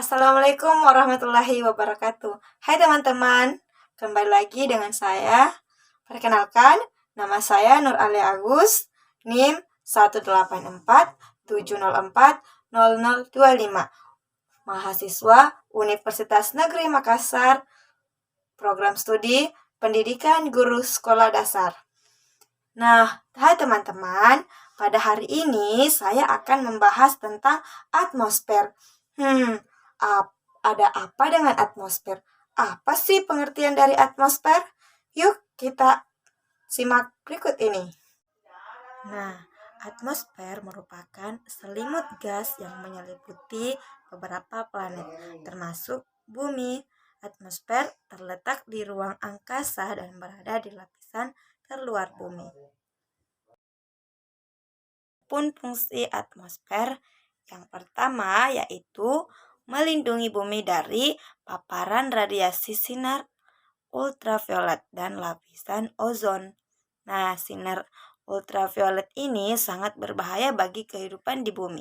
Assalamualaikum warahmatullahi wabarakatuh. Hai teman-teman, kembali lagi dengan saya. Perkenalkan, nama saya Nur Ali Agus, NIM 18470400025, mahasiswa Universitas Negeri Makassar, program studi Pendidikan Guru Sekolah Dasar. Nah, hai teman-teman, pada hari ini saya akan membahas tentang atmosfer. Ada apa dengan atmosfer? Apa sih pengertian dari atmosfer? Yuk kita simak berikut ini. Nah, atmosfer merupakan selimut gas yang menyelimuti beberapa planet, termasuk bumi. Atmosfer terletak di ruang angkasa dan berada di lapisan terluar bumi. Fungsi atmosfer yang pertama yaitu melindungi bumi dari paparan radiasi sinar ultraviolet dan lapisan ozon. Nah, sinar ultraviolet ini sangat berbahaya bagi kehidupan di bumi.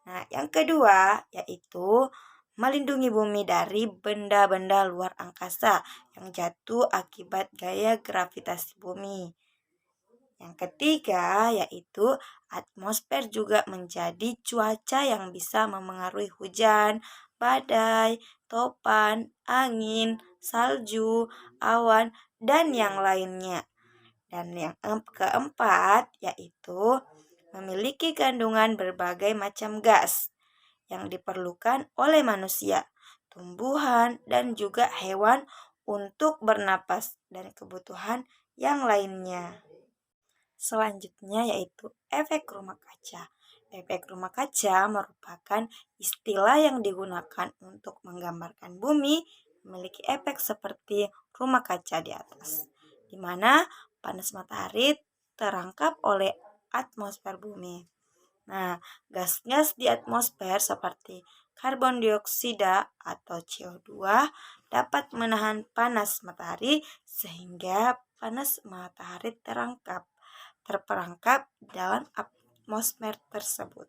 Nah, yang kedua yaitu melindungi bumi dari benda-benda luar angkasa yang jatuh akibat gaya gravitasi bumi. Yang ketiga yaitu atmosfer juga menjadi cuaca yang bisa memengaruhi hujan, badai, topan, angin, salju, awan, dan yang lainnya. Dan yang keempat yaitu memiliki kandungan berbagai macam gas yang diperlukan oleh manusia, tumbuhan, dan juga hewan untuk bernapas dan kebutuhan yang lainnya. Selanjutnya yaitu efek rumah kaca. Efek rumah kaca merupakan istilah yang digunakan untuk menggambarkan bumi memiliki efek seperti rumah kaca di atas, di mana panas matahari terangkap oleh atmosfer bumi. Nah, gas-gas di atmosfer seperti karbon dioksida atau CO2 dapat menahan panas matahari sehingga panas matahari terperangkap dalam atmosfer tersebut.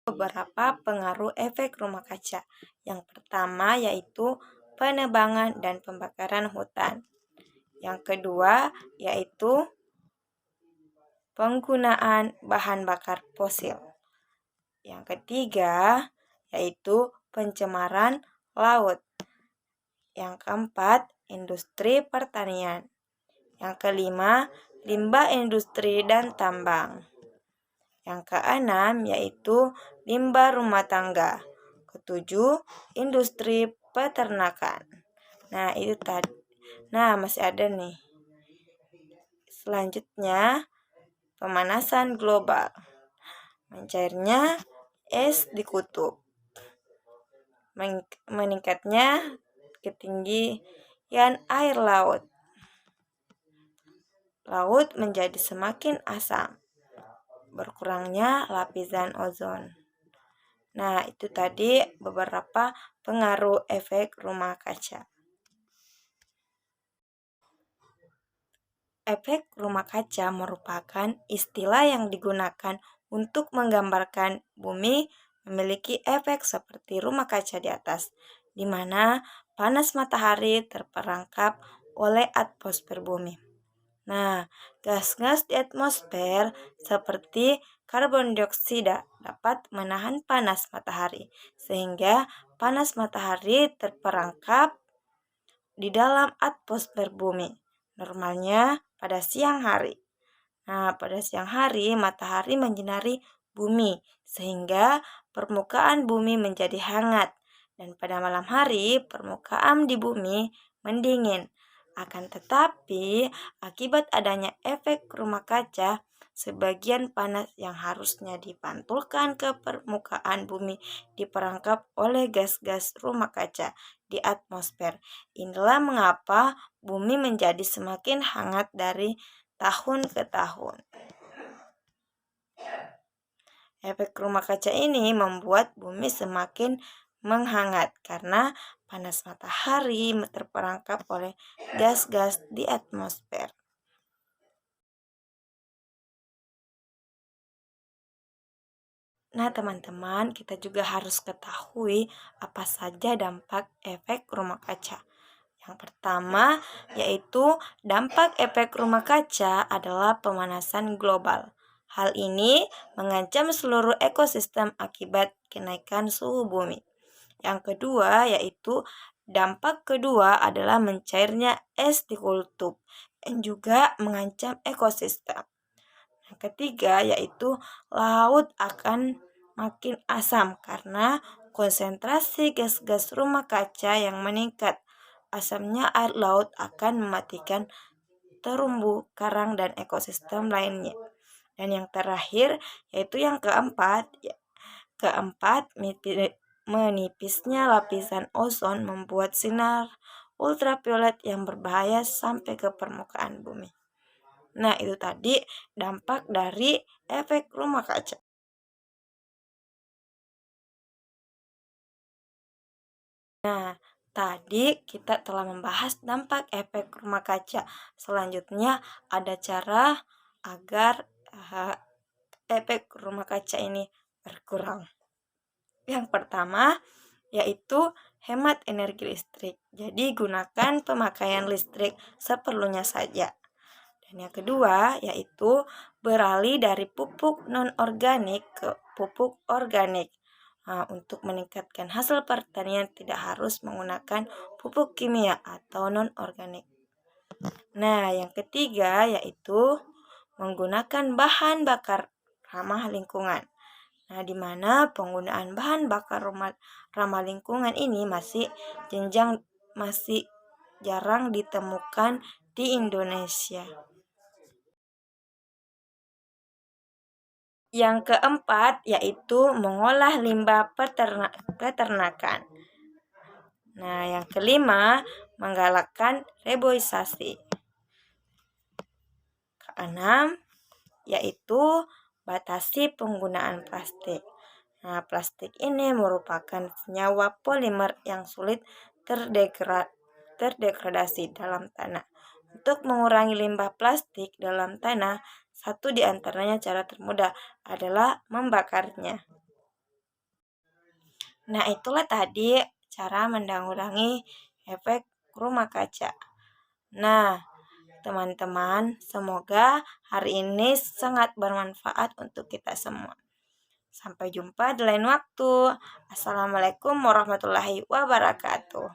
Beberapa pengaruh efek rumah kaca. Yang pertama yaitu penebangan dan pembakaran hutan. Yang kedua yaitu penggunaan bahan bakar fosil. Yang ketiga yaitu pencemaran laut. Yang keempat, industri pertanian. Yang kelima, limbah industri dan tambang. Yang keenam yaitu limbah rumah tangga. Ketujuh, industri peternakan. Nah, itu tadi. Nah, masih ada nih. Selanjutnya, pemanasan global. Mencairnya es di kutub. Meningkatnya ketinggian air laut. Laut menjadi semakin asam. Berkurangnya lapisan ozon. Nah, itu tadi beberapa pengaruh efek rumah kaca. Efek rumah kaca merupakan istilah yang digunakan untuk menggambarkan bumi memiliki efek seperti rumah kaca di atas, di mana panas matahari terperangkap oleh atmosfer bumi. Nah, gas-gas di atmosfer seperti karbon dioksida dapat menahan panas matahari, sehingga panas matahari terperangkap di dalam atmosfer bumi. Normalnya pada siang hari. Nah, pada siang hari matahari menyinari bumi, sehingga permukaan bumi menjadi hangat. Dan pada malam hari permukaan di bumi mendingin. Akan tetapi, akibat adanya efek rumah kaca, sebagian panas yang harusnya dipantulkan ke permukaan bumi diperangkap oleh gas-gas rumah kaca di atmosfer. Inilah mengapa bumi menjadi semakin hangat dari tahun ke tahun. Efek rumah kaca ini membuat bumi semakin menghangat karena panas matahari terperangkap oleh gas-gas di atmosfer. Nah, teman-teman, kita juga harus ketahui apa saja dampak efek rumah kaca. Yang pertama, yaitu dampak efek rumah kaca adalah pemanasan global. Hal ini mengancam seluruh ekosistem akibat kenaikan suhu bumi. Yang kedua, yaitu dampak kedua adalah mencairnya es di kutub yang juga mengancam ekosistem. Yang ketiga, yaitu laut akan makin asam karena konsentrasi gas-gas rumah kaca yang meningkat. Asamnya air laut akan mematikan terumbu karang dan ekosistem lainnya. Dan yang terakhir, yaitu yang keempat, menipisnya lapisan ozon membuat sinar ultraviolet yang berbahaya sampai ke permukaan bumi. Nah, itu tadi dampak dari efek rumah kaca. Nah, tadi kita telah membahas dampak efek rumah kaca. Selanjutnya ada cara agar efek rumah kaca ini berkurang. Yang pertama yaitu hemat energi listrik. Jadi gunakan pemakaian listrik seperlunya saja. Dan yang kedua yaitu beralih dari pupuk non-organik ke pupuk organik. Nah, untuk meningkatkan hasil pertanian tidak harus menggunakan pupuk kimia atau non-organik. Nah, yang ketiga yaitu menggunakan bahan bakar ramah lingkungan. Nah, di mana penggunaan bahan bakar ramah lingkungan ini masih jarang ditemukan di Indonesia. Yang keempat yaitu mengolah limbah peternakan. Nah, yang kelima menggalakkan reboisasi. Keenam yaitu batasi penggunaan plastik. Nah, plastik ini merupakan senyawa polimer yang sulit terdegradasi dalam tanah. Untuk mengurangi limbah plastik dalam tanah, satu di antaranya cara termudah adalah membakarnya. Nah, itulah tadi cara menanggulangi efek rumah kaca. Nah, teman-teman, semoga hari ini sangat bermanfaat untuk kita semua. Sampai jumpa di lain waktu. Assalamualaikum warahmatullahi wabarakatuh.